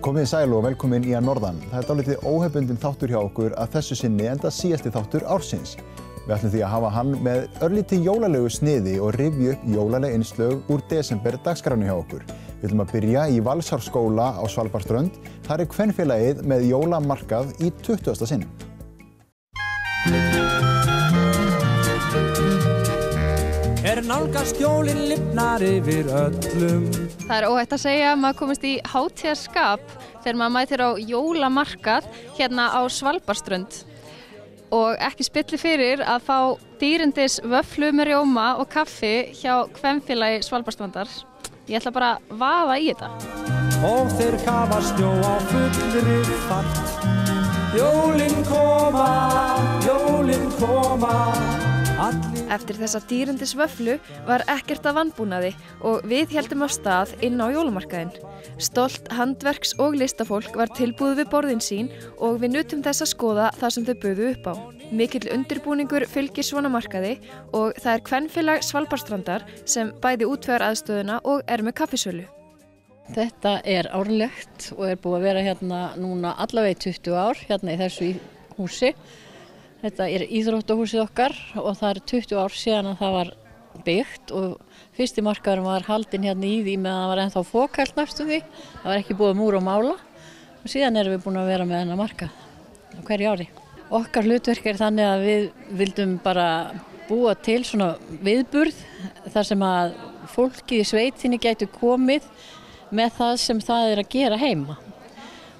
Komið sæl og velkomin í að norðan. Það er dálítið óhefbundinn þáttur hjá okkur að þessu sinni enda síðasti þáttur ársins. Við ætlum því að hafa hann með örlítið jólalegu sniði og rifja upp jólaleg innslög úr desember dagskránu hjá okkur. Við ætlum að byrja í Valsárskóla á Svalbarðsströnd. Þar er kvenfélagið með jólamarkað í 20. sinn. Nálgast jólin lifnar yfir öllum. Það er óhætt að segja að maður komist í hátíðarskap þegar maður mætir á jólamarkað hérna á Svalbarðsströnd. Og ekki spilli fyrir að fá dýrindis vöfflu með rjóma og kaffi hjá kvenfélagi Svalbarðsstrandar. Ég ætla bara að vaða í þetta. Og þeir kafa snjó á fullri fart. Jólin koma. Eftir þessa dýrindis vöfflu var ekkert að vanbúnaði og við héldum á stað inn á jólamarkaðinn. Stolt handverks- og listafólk var tilbúið við borðin sín og við nutum þess að skoða það sem þau buðu upp á. Mikill undirbúningur fylgir svona markaði og það er kvenfélag Svalbarðsstrandar sem bæði útvegar aðstöðuna og er með kaffisölu. Þetta er árlegt og er búið að vera hérna núna allavega í 20 ár hérna í þessu húsi. Þetta er íþróttahúsið okkar og það er 20 ár síðan að það var byggt og fyrsti markaðurinn var haldinn hérna í því meðan það var ennþá fokælt næstum því. Það var ekki búið múr og mála og síðan erum við búin að vera með þennan markað á hverju ári. Okkar hlutverk er þannig að við vildum bara búa til svona viðburð þar sem að fólkið í sveitinni gætu komið með það sem það er að gera heima.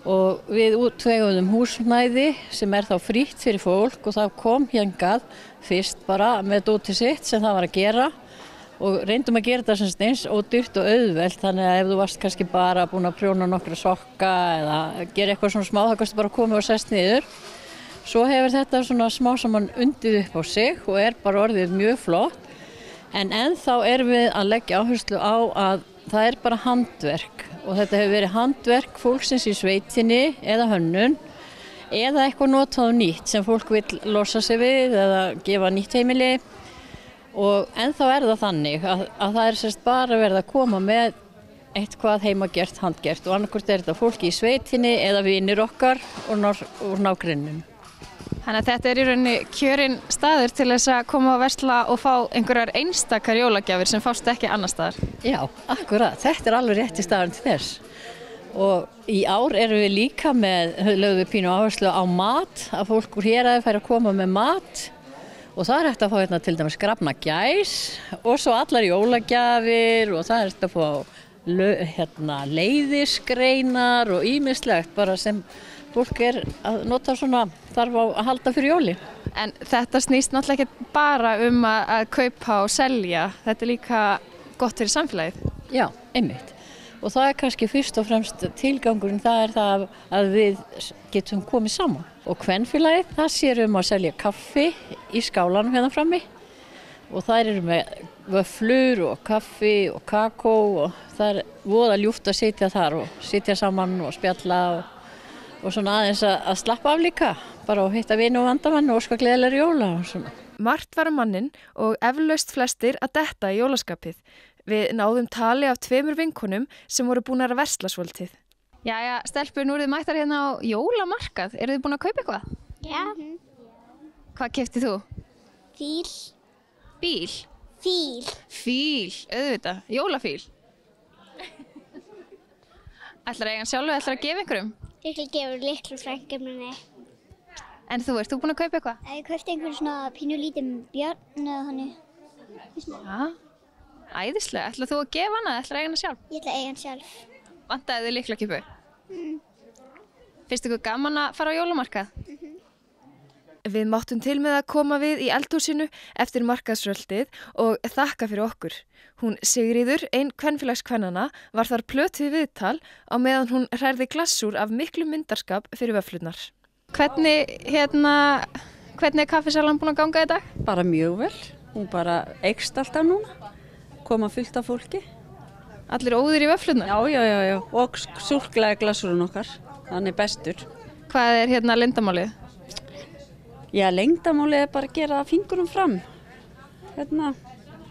Og við útveguðum húsnæði sem er þá frítt fyrir fólk og það kom hingað fyrst bara með dótið sitt sem það var að gera og reyndum að gera þetta sem eins ódýrt og auðvelt, þannig að ef þú varst kannski bara búin að prjóna nokkra sokka eða gera eitthvað svona smá, þá kannski bara komið og sest niður. Svo hefur þetta svona smá saman undið upp á sig og er bara orðið mjög flott, en ennþá erum við að leggja áherslu á að það er bara handverk. Og þetta hefur verið handverk fólksins í sveitinni eða hönnun eða eitthvað notað og nýtt sem fólk vil losa sig við eða gefa nýtt heimili. Og ennþá er það þannig að það er sérst bara verið að koma með eitthvað heimagert, handgert og annarkvort er þetta fólki í sveitinni eða vinir okkar og nágrennum. Þannig að þetta er í rauninni kjörinn staður til þess að koma að versla og fá einhverjar einstakar jólagjafir sem fást ekki annar staðar. Já, akkurat. Þetta er alveg rétti staðurinn til þess. Og í ár erum við líka lögðum við pínu áherslu á mat, að fólk úr héraði fær að koma með mat og það er hægt að fá hérna til dæmis grafna gæs og svo allar jólagjafir og það er hægt að fá leiðisgreinar og ýmislegt bara sem fólk er að nota svona þarf á að halda fyrir jóli. En þetta snýst náttúrulega ekki bara að kaupa og selja, þetta er líka gott fyrir samfélagið. Já, einmitt. Og það er kannski fyrst og fremst tilgangurinn, það er það að við getum komið saman. Og kvenfélagið, það sér að selja kaffi í skálanum hérna frammi og það eru með vöfflur og kaffi og kakó og það er voða ljúft að sitja þar og sitja saman og spjalla og svona aðeins að slappa af líka, bara að hitta vini og vandamann og óska gleðilegri jóla og svona. Margt var manninn og eflaust flestir að detta í jólaskapið. Við náðum tali af 2 vinkonum sem voru búin að versla svolítið. Jæja, stelpur, nú eru þið mættar hérna á jólamarkað. Eru þið búin að kaupa eitthvað? Já. Hvað keyptið þú? Fíl. Bíl? Fíl. Fíl, auðvitað. Jólafíl. Ætlar að eiga hann sjálfu, ætlar að gefa einhverjum? Ég ætla að gefa litlu frænku minni. En þú, ert þú búin að kaupa eitthvað? Ég kaupti einhvern svona pínu lítinn björn eða þannig. Já, æðislega. Ætlar þú að gefa hana, ætlar að eiga hana sjálf? Ég ætla að eiga hann sjálf. Vantaði þið lyklakippu? Finnst ykkur gaman að fara á jólamarkað? Við máttum til með að koma við í eldhúsinu eftir markaðsröldið og þakka fyrir okkur. Hún Sigríður, ein kvenfélagskvennanna, var þar plötuð viðtal á meðan hún hrærði glassúr af miklu myndarskap fyrir vöfflurnar. Hvernig er kaffisalan búin að ganga í dag? Bara mjög vel. Hún bara eykst alltaf núna. Koma fullt af fólki. Allir óðir í vöfflurnar? Já. Og súrklaði glassúrun okkar. Þannig bestur. Hvað er leyndarmálið? Já, leyndarmálið er bara að gera fingurum fram.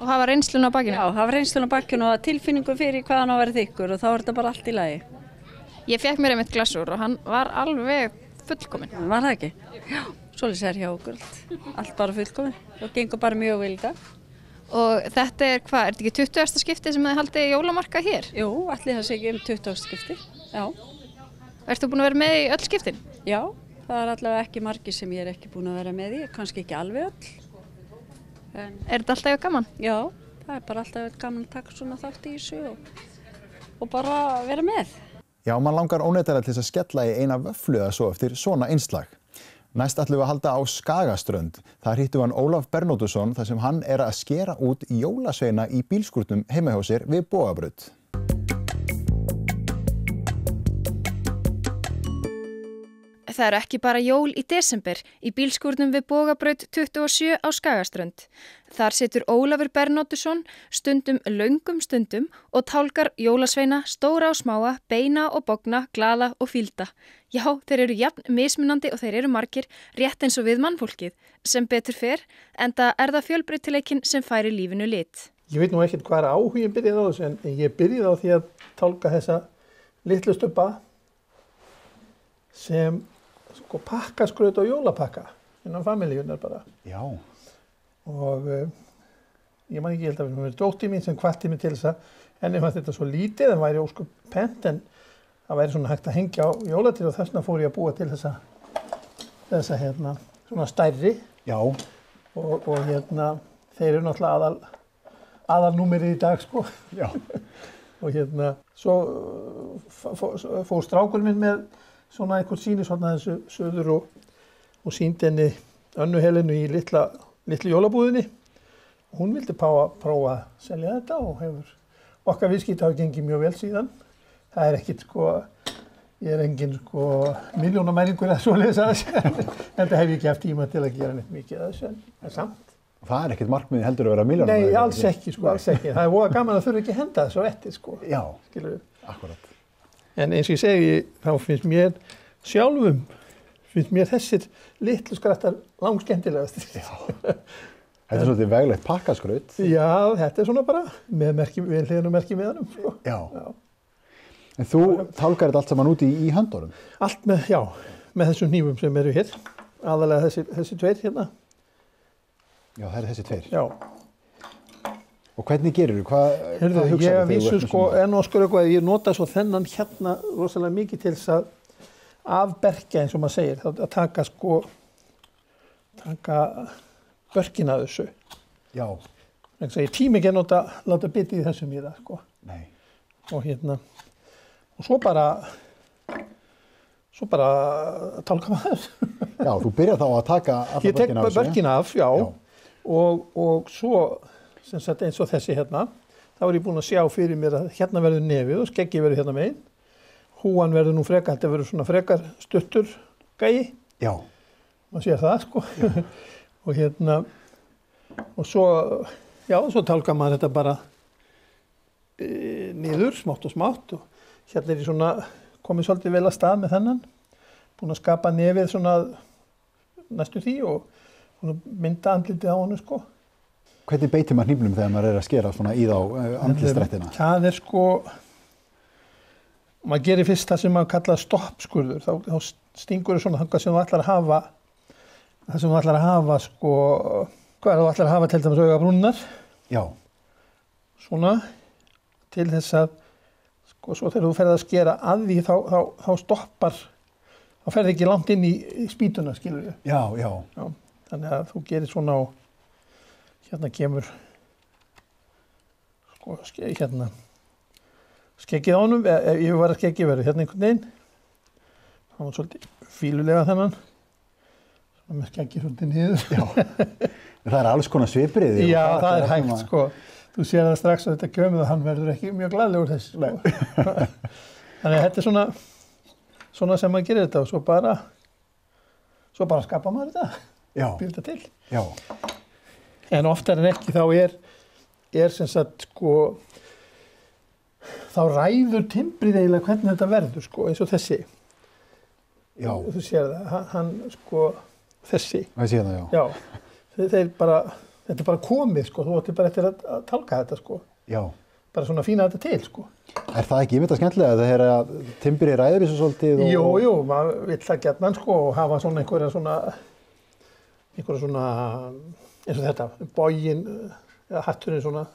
Og hafa reynsluna á bakinu? Já, hafa reynsluna á bakinu og tilfinningu fyrir hvaðan á að vera þykkur og þá er þetta bara allt í lagi. Ég fekk mér einmitt glasúr og hann var alveg fullkominn. Var það ekki? Já, svoleiðis hjá okkur. Allt bara fullkominn og gengur bara mjög vel í dag. Og þetta er hvað, er þetta ekki 20. skipti sem þið haldið jólamarkað hér? Jú, allir það sé ekki 20. skipti, já. Ertu búin að vera með í öll skiptin? Já, það er allavega ekki margir sem ég er ekki búin að vera með í, kannski ekki alveg öll. En, Er þetta alltaf gaman? já, það er bara alltaf gaman að taka svona þátt í þessu og bara vera með. Já, mann langar óneitanlega til þess að skella í eina vöfflu eða svo eftir svona innslag. Næst ætlum við að halda á Skagaströnd. Þar hittum við hann Ólaf Bernódusson þar sem hann er að skera út jólasveina í bílskúrnum heima hjá sér við Bogabraut. Það eru ekki bara jól í desember í bílskúrnum við Bogabraut 27 á Skagaströnd. Þar situr Ólafur Bernódusson stundum löngum stundum og tálkar jólasveina stóra og smáa, beina og bogna, glaða og fílda. Já, þeir eru jafn mismunandi og þeir eru margir, rétt eins og við mannfólkið, sem betur fer, enda er það fjölbreytileikinn sem færir lífinu lit. Ég veit nú ekkert hvað áhugin byrjaði á þessu, en ég byrjaði á því að tálka þessa litlu stubba sem pakkaskraut og jólapakka innan familíunar bara. Já. Og ég man ekki, ég held að það var dóttir mín sem hvatti mig til þess að henni fannst þetta svo lítið, en væri óskup pent, en það væri svona hægt að hengja á jólatré og þess vegna fór ég að búa til þessa svona stærri. Já. Og þeir eru náttúrulega aðalnúmerið í dag, sko. Já. Og svo fór strákur minn með svona einhvern sýnishorn þessu söður og sýndi henni Önnu Helenu í litlu jólabúðinni. Hún vildi prófa að selja þetta og okkar viðskipti hafa gengið mjög vel síðan. Það er ekkit ég er engin milljónamæringur eða svoleiðis að þessu, en það hef ég ekki haft tíma til að gera neitt mikið að þessu, en samt. Það er ekkit markmiði heldur að vera milljónamæringur? Nei, alls ekki, alls ekki. Það er voða gaman að þurfa ekki að henda þessu á vettið, Já, skilur við. Akkurat. En eins og ég segi, þá finnst mér sjálfum, þessir litlu skrattar langskemmtilegast. Já. Þetta er svolítið veglegt pakkaskraut. Já, þetta er svona bara með hliðinu merki með hann. Já. En þú tálkar þetta allt saman út í höndunum? Allt með þessum hnífum sem eru hér. Aðalega þessi tveir hérna. Já, það eru þessi tveir. Já. Og hvernig gerirðu? Hvað hugsaðu þegar ég vísu eitthvað, ég nota svo þennan hérna rosalega mikið til þess að afberkja, eins og maður segir, að taka börkina af þessu. Já. Ég tími ekki að láta bitið í þessum í það, sko. Nei. Og svo bara tálka maður. Já, þú byrjar þá að taka alla börkina af þessu. Ég tek börkina af, já. Og svo, sem sagt eins og þessi hérna, þá er ég búin að sjá fyrir mér að hérna verður nefið og skeggi verður hérna megin. Húan verður nú frekar, þetta verður svona frekar stuttur gæi. Já. Maður sér það, sko. Og svo tálkar maður þetta bara niður, smátt og smátt. Og hérna er ég svona komið svolítið vel að stað með þennan. Búin að skapa nefið svona næstu því og mynda andlitið á honum, sko. Hvernig beitir maður hnífnum þegar maður er að skera svona í þá andlitsdrættina? Það er maður gerir fyrst það sem maður kallar stoppskurður. Þá stingur það svona þangað sem þú ætlar að hafa, hvað er þú ætlar að hafa til dæmis augabrúnnar? Já. Svona, til þess að, svo þegar þú ferð að skera að því þá stoppar, þá ferð ekki langt inn í spýtuna, skilur við. Já. Þannig að þú gerir svona og hérna kemur skeggið á honum, ef ég var að skeggið verður hérna einhvern veginn. Það var svolítið fílulega þennan. Svona með skeggið svolítið niður. Já. Það er alls konar svipriði. Já, það er hægt, sko. Þú sér það strax að þetta gömur og hann verður ekki mjög glaðlegur þess. Þannig að þetta er svona sem maður gerir þetta og svo bara skapa maður þetta. Já. Býr þetta til. Já. En oftar en ekki þá er sem sagt, þá ræður timbrið eiginlega hvernig þetta verður, eins og þessi. Já. Þú sér það, þessi. Það sé það, já. Já. Þetta er bara komið, þú ættir bara eftir að tálka þetta, Já. bara svona fína þetta til, sko. Er það ekki þetta skemmtilega þegar timbrið ræður þessu svolítið? Jú, maður vill það gjarnan, sko, og hafa svona einhverja svona, eins og þetta, boginn, eða hatturinn svona,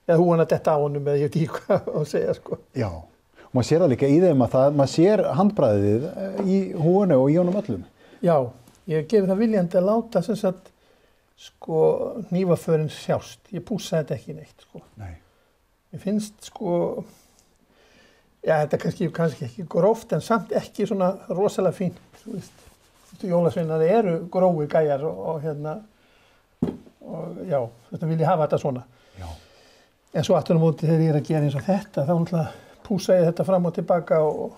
eða húan að detta á honum, eða ég veit ekki hvað að segja, sko. Já, og maður sér það líka í þeim að maður sér handbragðið í húinu og í honum öllum. Já, ég gerir það viljandi að láta sem sagt, sko, hnífaförin sjást. Ég pússa þetta ekki neitt, sko. Nei. Mér finnst, sko, þetta er kannski ekki gróft, en samt ekki svona rosalega fínt, þú veist. Jólasveinar eru grói gæjar og já, þetta vil ég hafa þetta svona. Já. En svo aftur á móti þegar ég að gera eins og þetta, þá náttúrulega pússa ég þetta fram og tilbaka og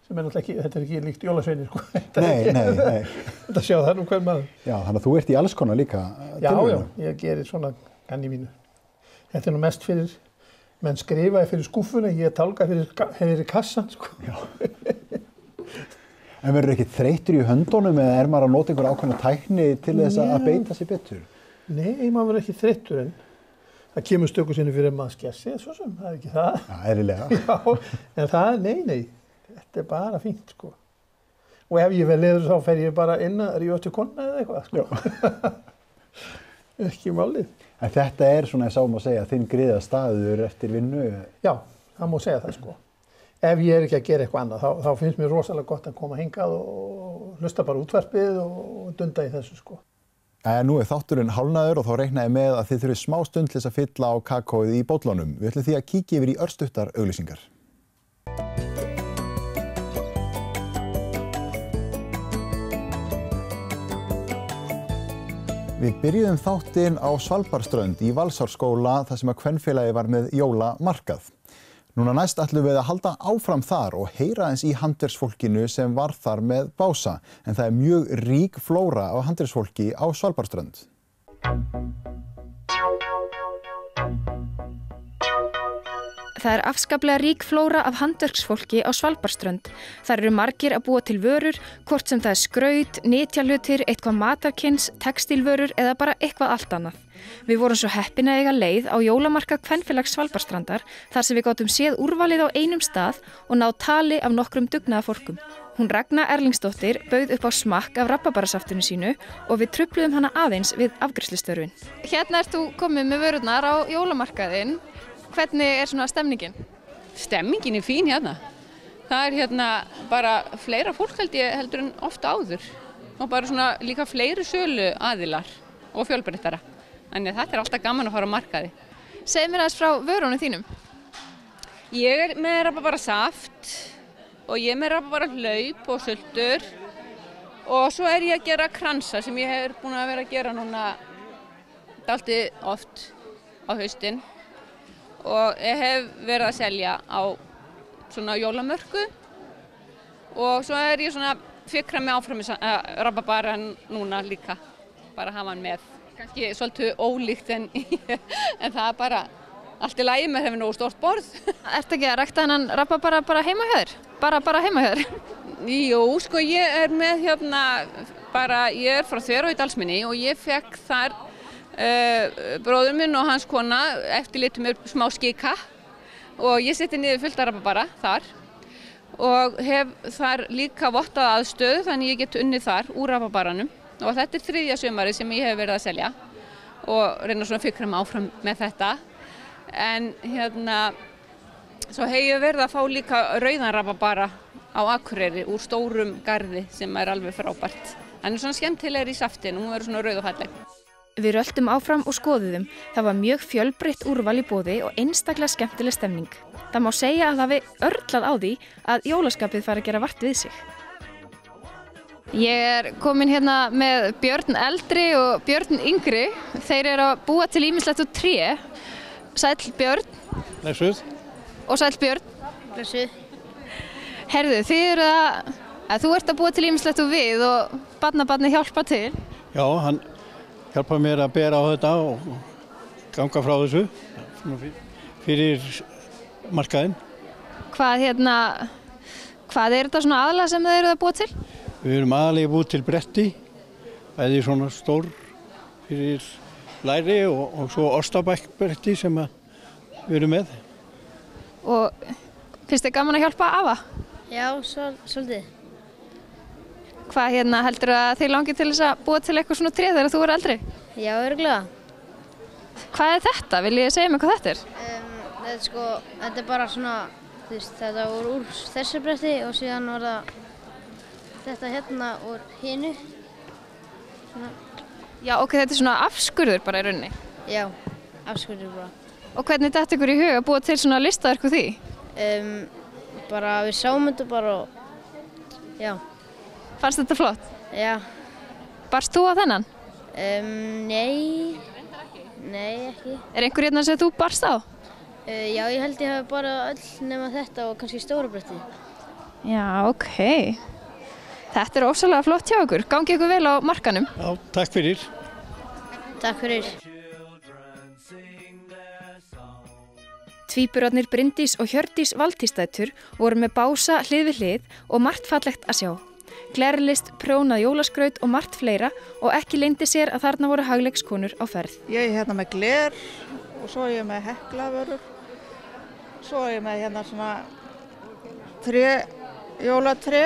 sem náttúrulega ekki, þetta ekki líkt jólasveinir, sko. Nei. Þetta sjá það hver maður. Já, þannig að þú ert í alls konar líka tilraunum. Já, ég gerir svona ganni mínu. Þetta nú mest fyrir, menn skrifaði fyrir skúffuna, ég tálka fyrir kassan, sko. Já. En verður ekki þreyttur í höndunum eða er maður að nota einhver ákveðna tækni til þess að beita sér betur? Nei, maður verður ekki þreyttur en það kemur stöku sinni fyrir maður sker sig, svo sem, það er ekki það. Já, eðlilega. Já, en það, nei, þetta er bara fínt, sko. Og ef ég vel leður þá fer ég bara inn að rífa til konna eða eitthvað, sko. Ekki málið. En þetta er svona, ég sá að segja, þinn griðastaður eftir vinnu? Já, það má segja það, sko. Ef ég er ekki að gera eitthvað annað, þá finnst mér rosalega gott að koma hingað og hlusta bara útvarpið og dunda í þessu, sko. Nú er þátturinn hálfnaður og þá reikna ég með að þið þurfið smá stund til þess að fylla á kakóið í bollunum. Við ætlum því að kíkja yfir í örstuttar auglýsingar. Við byrjuðum þáttinn á Svalbarðsströnd í Valsárskóla þar sem að kvenfélagi var með jólamarkað. Núna næst ætlum við að halda áfram þar og heyra eins í handverksfólkinu sem var þar með bása, en það er mjög rík flóra af handverksfólki á Svalbarðsströnd. Það er afskaplega rík flóra af handverksfólki á Svalbarðsströnd. Þar eru margir að búa til vörur, hvort sem það er skraut, nytjahlutir, eitthvað matarkyns, textílvörur eða bara eitthvað allt annað. Við vorum svo heppin að eiga leið á jólamarkað Kvenfélags Svalbarðsstrandar þar sem við gátum séð úrvalið á einum stað og náð tali af nokkrum dugnaðarfólkum. Hún Ragna Erlingsdóttir bauð upp á smakk af rabarbarasaftinu sínu og við trufluðum hana aðeins við afgreiðslustörfin. Hérna ert þú komið með vörurnar á jólamarkaðinn. Hvernig er svona stemningin? Stemmingin er fín hérna. Það er hérna bara fleira fólk heldur en ofta áður og bara svona líka fleiri sölu aðilar og fjölbreyttara. Þannig að þetta er alltaf gaman að fara á markaði. Segð mér aðeins frá vörunum þínum. Ég er með rabarbarasaft og ég er með rabarbarahlaup og sultur og svo er ég að gera kransa sem ég hef búin að vera að gera núna dálítið oft á haustinn og ég hef verið að selja á svona jólamörku og svo er ég svona fikra mig áfram með rabarbaran núna líka, bara hafa hann með. Kannski svolítið ólíkt en það er bara allt í lagi með hefur nógu stórt borð. Ertu ekki að rækta þennan rabarbara bara heima hjá þér? Bara heima hjá þér? Jú, sko ég er með hérna ég er frá Þverá í Dalsmynni og ég fekk þar bróður minn og hans kona eftirlitu mér smá skika og ég setti niður fullt af rabarbara þar og hef þar líka vottað aðstöðu þannig ég get unnið þar úr rabarbaranum. Og þetta er 3. sumarið sem ég hef verið að selja og reyna svona fikra mig áfram með þetta. En hérna, svo hef ég verið að fá líka rauðan rabarbara á Akureyri úr stórum garði sem er alveg frábært. Hann er svona skemmtilegur í saftinu, hún verður svona rauð og falleg. Við röltum áfram og skoðuðum. Það var mjög fjölbreytt úrval í boði og einstaklega skemmtileg stemning. Það má segja að það hafi örlað á því að jólaskapið fari að gera vart við sig. Ég er komin hérna með Björn eldri og Björn yngri. Þeir eru að búa til ýmislegt úr tré. Sæll Björn. Blessuð. Og sæll Björn. Blessuð. Herðu, þið eru að þú ert að búa til ýmislegt úr við og barnabarnið hjálpa til. Já, hann hjálpaði mér að bera á þetta og ganga frá þessu fyrir markaðinn. Hvað er þetta svona aðalega sem þið eru að búa til? Við erum aðalega búið til bretti, bæði svona stór fyrir læri og svo ostabækbretti sem við erum með. og finnst þið gaman að hjálpa afa? Já, svolítið. Hvað heldur að þið langir til þess að búa til eitthvað svona tré þegar þú er eldri? Já, örugglega. Hvað er þetta? Viljið þið segja mér hvað þetta er? Þetta er bara svona, þetta voru úr þessu bretti og síðan var það þetta hérna úr hinu. Svona. Já, ok, þetta er svona afskurður bara í rauninni? Já, afskurður bara. Og hvernig datt ykkur í hug að búa til svona listaverk úr því? Bara við sáum þetta bara og, já. Fannst þetta flott? Já. Barst þú á þennan? Nei, ekki. Er einhver hérna sem þú barst á? Já, ég held ég hafi bara öll nema þetta og kannski stóra brettið. Já, ok. Þetta er ofsalega flott hjá ykkur. Gangi ykkur vel á markanum. Já, takk fyrir. Takk fyrir. Tvíburarnir Bryndís og Hjördís Valtýsdætur voru með bása hlið við hlið og margt fallegt að sjá. Glerlist, prjónað jólaskraut og margt fleira og ekki leyndi sér að þarna voru hagleikskonur á ferð. Ég er hérna með gler og svo er ég með heklavörur. Svo er ég með hérna svona jólatré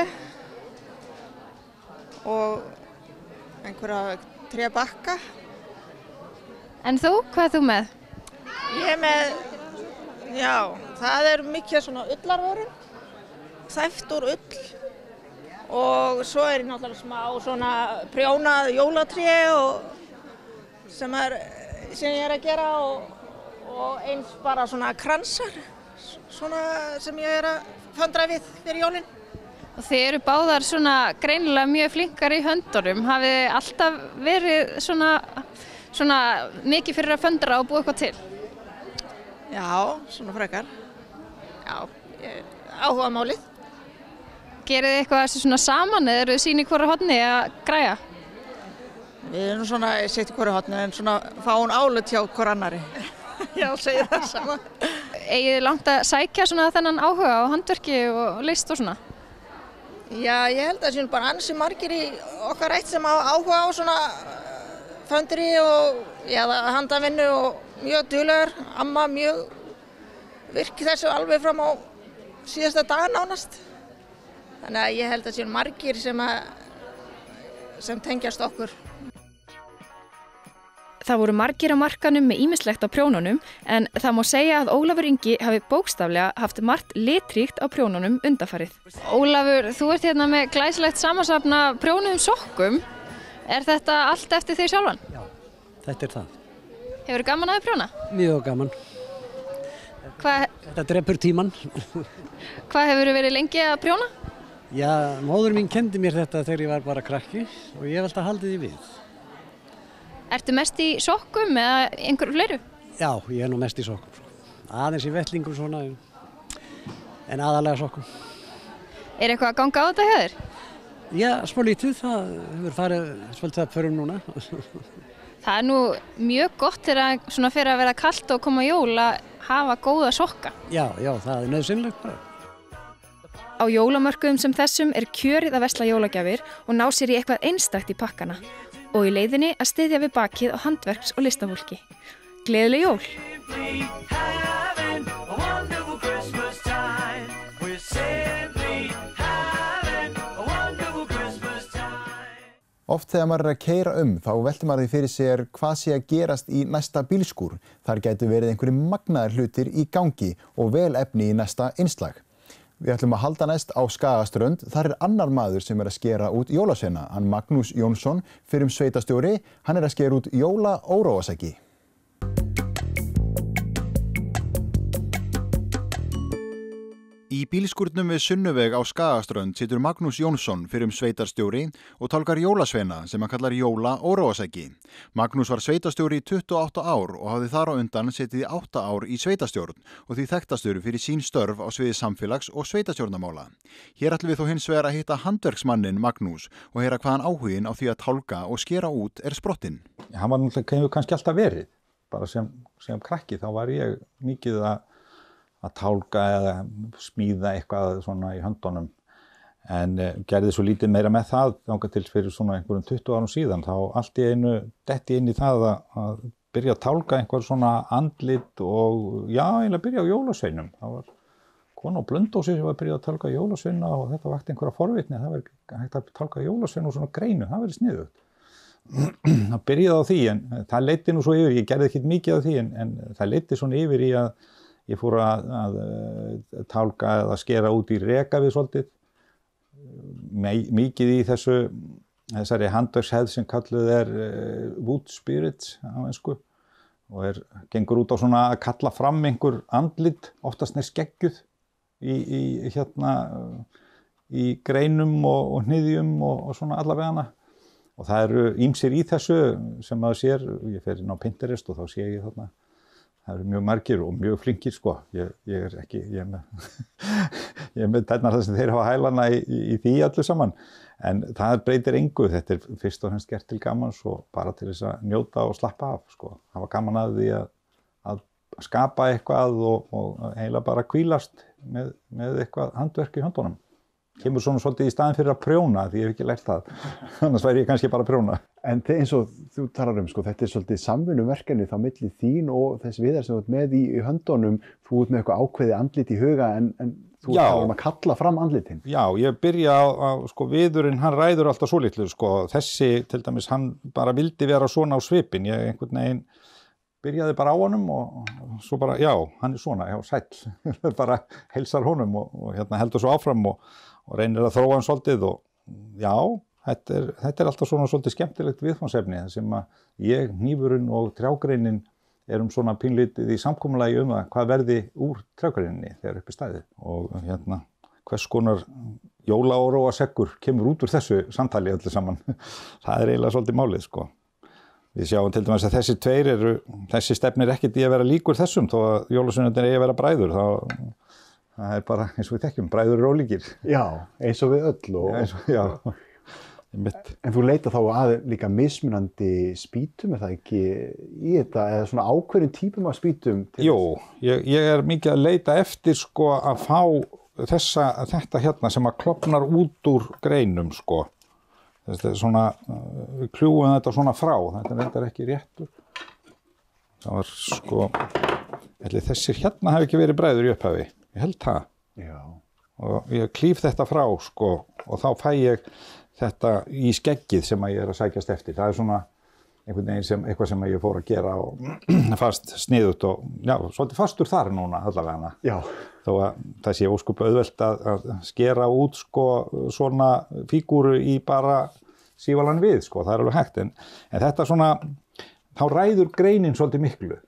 og einhverja trébakka. En þú, hvað er þú með? Ég er með, já, það er mikið svona ullarvörur, þæft úr ull. Og svo er ég náttúrulega smá svona prjónað jólatré sem ég er að gera og eins bara svona kransar svona sem ég er að föndra við fyrir jólin. Og þið eru báðar svona greinilega mjög flinkar í höndunum. Hafið þið alltaf verið svona mikið fyrir að föndra og búa eitthvað til? Já, svona frekar. Já, áhugamálið. Gerið þið eitthvað svona saman eða eru þið sín í hvora horni að græja? Við erum svona sitt í hvora horni en svona fáum álit hjá hvora annari. Já, segir það sama. Eigið þið langt að sækja svona þennan áhuga á handverki og list og svona? Já, ég held að það séu bara ansi margir í okkar ætt sem hafa áhuga á svona föndri og handavinnu og mjög duglegar. Amma mjög virki þessu alveg fram á síðasta dag nánast. Þannig að ég held að það séu margir sem tengjast okkur. Það voru margir á markanum með ýmislegt á prjónunum en það má segja að Ólafur Ingi hafi bókstaflega haft margt litríkt á prjónunum undanfarið. Ólafur, þú ert hérna með glæsilegt samansafn af prjónuðum sokkum. Er þetta allt eftir þig sjálfan? Já, þetta er það. Hefurðu gaman að þið prjóna? Mjög gaman. Þetta drepur tíman. Hvað hefurðu verið lengi að prjóna? Já, móður mín kendi mér þetta þegar ég var bara krakki og ég hef alltaf haldið því við. Ertu mest í sokkum eða einhverju fleiru? Já, ég er nú mest í sokkum. Aðeins í vettlingum svona, en aðalega sokkum. Er eitthvað að ganga á þetta hjá þér? Já, smá lítið, það hefur farið svolítið að förum núna. Það er nú mjög gott þegar svona fyrir að vera kalt og koma jól að hafa góða sokka. Já, það er nauðsynlegt bara. Á jólamörkuðum sem þessum er kjörið að versla jólagjafir og ná sér í eitthvað einstakt í pakkana og í leiðinni að styðja við bakið á handverks- og listafólki. Gleðileg jól! Oft þegar maður er að keyra þá veltir maður því fyrir sér hvað sé að gerast í næsta bílskúr. Þar gætu verið einhverjir magnaðir hlutir í gangi og vel efni í næsta innslag. Við ætlum að halda næst á Skagaströnd. Þar er annar maður sem er að skera út jólasveina. Hann Magnús Jónsson, fyrrum sveitastjóri, hann er að skera út jólaóróaseggi. Í bílskúrnum við Sunnuveg á Skagaströnd situr Magnús Jónsson, fyrrum sveitarstjóri, og tálkar jólasveina sem hann kallar jólaóróaseggi. Magnús var sveitastjóri í 28 ár og hafði þar á undan setið í 8 ár í sveitastjórn og því þekktastur fyrir sín störf á sviði samfélags- og sveitastjórnamála. Hér ætlum við þó hins vegar að hitta handverksmannin Magnús og heyra hvaðan áhuginn á því að tálka og skera út er sprottinn. Hann var náttúrulega kannski alltaf verið, bara sem krakki þá var ég mikið að tálka eða smíða eitthvað svona í höndunum en gerði svo lítið meira með það þangað til fyrir svona einhverjum 20 árum síðan þá allt í einu detti inn í það að byrja að tálka einhver svona andlit og já, eiginlega byrja á jólasveinum. Það var kona á Blönduósi sem var byrjað að tálka jólasveina og þetta vakti einhverja forvitni, það var hægt að tálka jólasveina og svona greinu, það verið sniðugt. Það byrjaði á því en það leiddi nú svo yfir, ég gerði ekkert mikið af því en það leiddi svona yfir í að ég fór að tálka eða skera út í rekavið svolítið, mikið í þessari handverkshefð sem kalluð wood spirits á ensku og gengur út á svona að kalla fram einhver andlit, oftast skeggjuð í greinum og hnyðjum og svona allavegana. Og það eru ýmsir í þessu sem maður sér, ég fer inn á Pinterest og þá sé ég þarna, það eru mjög margir og mjög flinkir sko, ég er með tærnar það sem þeir hafa hælana í því allir saman, en það breytir engu, þetta fyrst og fremst gert til gamans og bara til þess að njóta og slappa af sko, hafa gaman að því að skapa eitthvað og eiginlega bara hvílast með eitthvað handverk í höndunum. Kemur svona svolítið í staðinn fyrir að prjóna því ég hef ekki lært það, annars væri ég kannski bara að prjóna. En eins og þú talar sko, þetta svolítið samvinnuverkefni þá milli þín og þess viðar sem þú ert með í höndunum, þú ert með eitthvað ákveðið andlit í huga en þú talar að kalla fram andlitin. Já, ég byrja sko viðurinn, hann ræður alltaf svo litlu sko, þessi til dæmis, hann bara vildi vera svona á svipin, ég einhvern veginn byrjaði bara á honum og svo bara, já, hann svona, já, sæll, bara heilsar honum og heldur svo áfram og reynir að þróa hann svolítið og já, þetta alltaf svona svolítið skemmtilegt viðfangsefni sem að ég, hnífurinn og trjágreinin erum svona pínlítið í samkomulagi það hvað verði úr trjágreininni þegar uppi staðið og hvers konar jólaóróaseggur kemur út úr þessu samtali öllu saman. Það eiginlega svolítið málið sko. Við sjáum til dæmis að þessi stefnir ekkert í að vera líkur þessum þó að jólasveinarnir eigi að vera bræður það bara eins og við þekkjum, bræður eru ólíkir. Já, eins og við öll. Já. En þú leita þá að líka mismunandi spýtum, það ekki í þetta, eða svona ákveðin típum af spýtum? Jú, ég mikið að leita eftir sko að fá þetta hérna sem að klofnar út úr greinum sko. Þetta svona, við kljúum þetta svona frá, þetta reyndar ekki réttur. Það var sko, þessir hérna hafi ekki verið bræður í upphafi. Ég held það. Já. Og ég klíf þetta frá sko og þá fæ ég þetta í skeggið sem ég að sækjast eftir. Það svona einhvern veginn eitthvað sem ég fór að gera og fast sniðut og já, svolítið fastur þar núna allavega. Já. Þó að það sé óskup auðvelt að skera út sko svona fígúru í bara sívalan við sko, það alveg hægt. En þetta svona, þá ræður greinin svolítið miklu.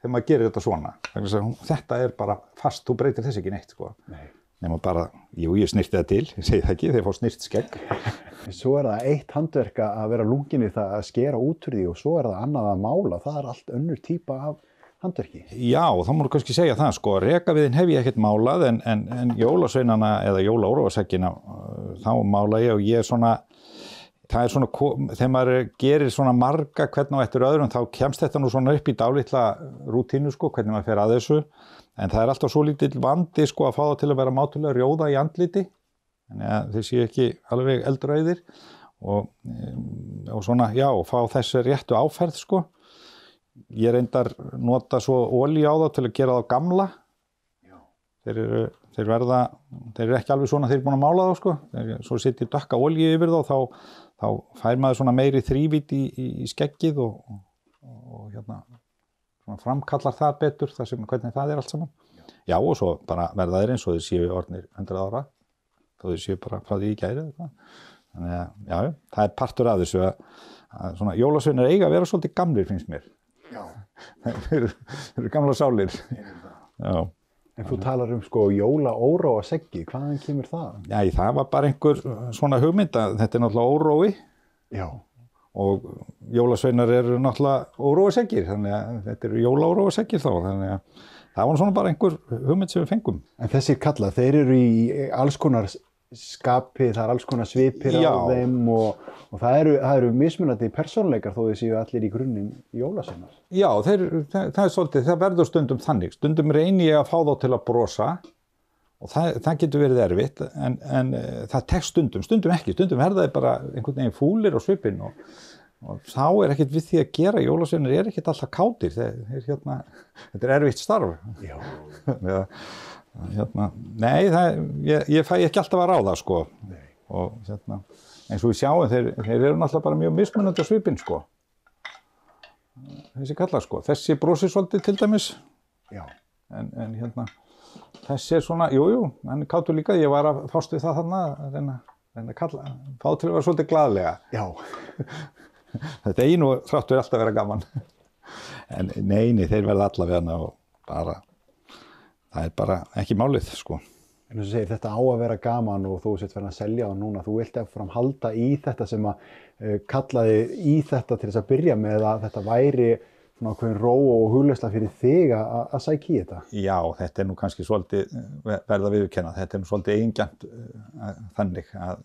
Þegar maður gerir þetta svona. Þetta bara fast, þú breytir þess ekki neitt sko. Nei. Nema bara, ég snirti það til, ég segi það ekki, þeir fá snirt skegg. Svo það eitt handverk að vera lungin í það að skera út úr því og svo það annað að mála, það allt önnur típa af handverki. Já, þá má kannski segja það sko, rekaviðin hef ég ekkert málað en jólasveinana eða jólaóróaseggina þá mála ég og ég svona, það svona, þegar maður gerir svona marga hvern og eftir öðrum þá kemst þetta nú svona upp í dálitla rútínu sko, hvernig maður fer að þessu. En það alltaf svo lítill vandi sko að fá það til að vera mátulega rjóða í andliti. Þannig að þeir séu ekki alveg eldrauðir og svona, já, fá þessi réttu áferð sko. Ég reyndar nota svo olíu á það til að gera það gamla. Já. Þeir eru ekki alveg svona þeir eru búin að mála þá sko. Svo setjum dökka olíu yfir þá fær maður svona meiri þrívídd í skeggið og framkallar það betur, hvernig það allt saman. Já, og svo bara verða þeir eins og þeir séu orðnir 100 ára, þó þeir séu bara frá því í gæri. Þannig að, já, það partur af þessu að svona jólasveinar eiga að vera svolítið gamlir, finnst mér. Já. Þeir eru gamla sálir. Já. En þú talar sko jólaóróaseggi, hvaðan kemur það? Já, það var bara einhver svona hugmynd að þetta náttúrulega órói. Já. Og jólasveinar eru náttúrulega óróaseggir, þannig að þetta eru jólaóróaseggir þá, þannig að það var svona bara einhver hugmynd sem við fengum. En þessir kallar, þeir eru í alls konar skapi, það alls konar svipir á þeim og það eru mismunandi persónuleikar þó þeir séu allir í grunninn jólasveinar. Já, það svolítið, það verður stundum þannig, stundum reyni ég að fá þá til að brosa og það getur verið erfitt en það tekst stundum ekki, stundum verða þeir bara einhvern veginn fúlir á svipinn og þá ekkert við því að gera, jólasveinar ekkert alltaf kátir, þetta erfitt starf. Já. Nei, ég fæ ekki alltaf að ráða, sko. Og eins og við sjáum, þeir eru náttúrulega bara mjög mismunandi á svipinn, sko. Þessi kallar, sko. Þessi brosir svolítið til dæmis. Já. En þessi svona, jú, hann er kátur líka. Ég var að fást við það þarna, að reyna að kalla, fá til að vera svolítið glaðlega. Já. Þetta einu þráttur alltaf að vera gaman. En nei, þeir verða allavega og bara, það er bara ekki málið, sko. En þú segir, þetta á að vera gaman og þú sett verið að selja það núna. Þú vilt eftir halda í þetta sem að kallaði í þetta til þess að byrja með að þetta væri svona ákveðin ró og hugleiðsla fyrir þig að sækja í þetta. Já, þetta nú kannski svolítið verða viðurkenna. Þetta nú svolítið eigingjarnt þannig að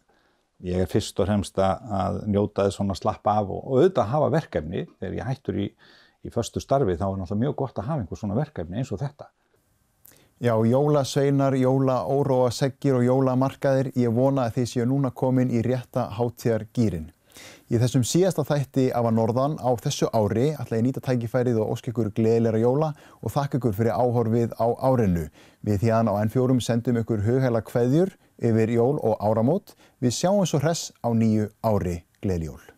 ég fyrst og fremst að njóta þess svona slappa af og auðvitað hafa verkefni. Þegar ég hættur í föstu starfi þá er náttúrulega mjög gott að hafa einhver svona verkefni eins og þetta. Já, jólasveinar, jólaóróa seggir og jólamarkaðir. Ég vona að þið séu núna komin í rétta hátíðargírinn. Í þessum síðasta þætti af að norðan á þessu ári ætla ég nýta tækifærið og óska ykkur gleðilegra jóla og þakka ykkur fyrir áhorfið á árinu. Við hérna á N4 sendum ykkur hughæla kveðjur yfir jól og áramót. Við sjáum svo hress á nýju ári. Gleðileg jól.